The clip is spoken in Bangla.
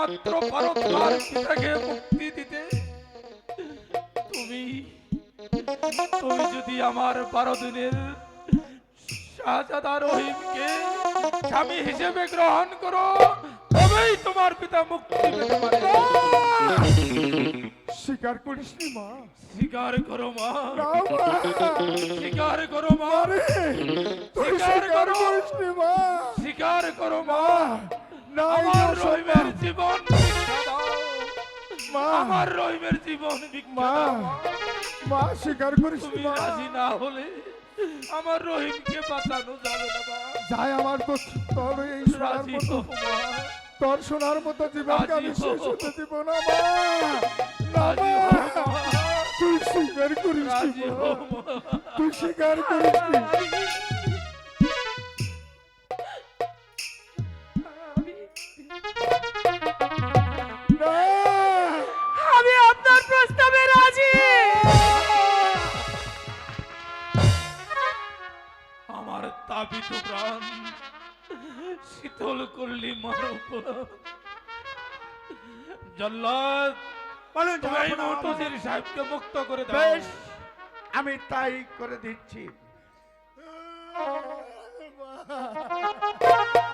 মাত্র পারো তোমার পিতাকে মুক্তি দিতে। তুমি তুমি যদি আমার 12 দিনের শাহজাদা রহিমকে স্বামী হিসেবে গ্রহণ করো, তবেই তোমার পিতা মুক্তি পেতে পারে। স্বীকার করিস নি মা? স্বীকার করো মা, না মা, স্বীকার করো মা, আরে তুই স্বীকার স্বীকার করো, করিস নি মা? স্বীকার করো মা। না, আমার এই রহিমের অসম্ভব। জীবন ভিক্ষা দাও মা, আমার রহিমের জীবন ভিক্ষা মা, দাও। মা স্বীকার করিস নি তুমি মা? রাজি না হলে আমার রহিমকে বাঁচানো যাবে না মা। যাই আমার তো তোর এই সোনার রাজি মতো, হও মা, তোর সোনার মতো জীবনকে আমি রাজি শেষ হও। হতে দিব না মা। না রাজি মা, হও মা, তুই স্বীকার করিস নি রাজি মা? হও মা। তুই স্বীকার করিস নি? না, আমি আপনার প্রস্তাবে রাজি। আমার তাপিত প্রাণ শীতল করলি মানব। জল্লাদ, বলুন তুমি এই জাহাপনা, মুর্তজির সাহেবকে মুক্ত করে দাও। বেশ, আমি তাই করে দিচ্ছি। মা।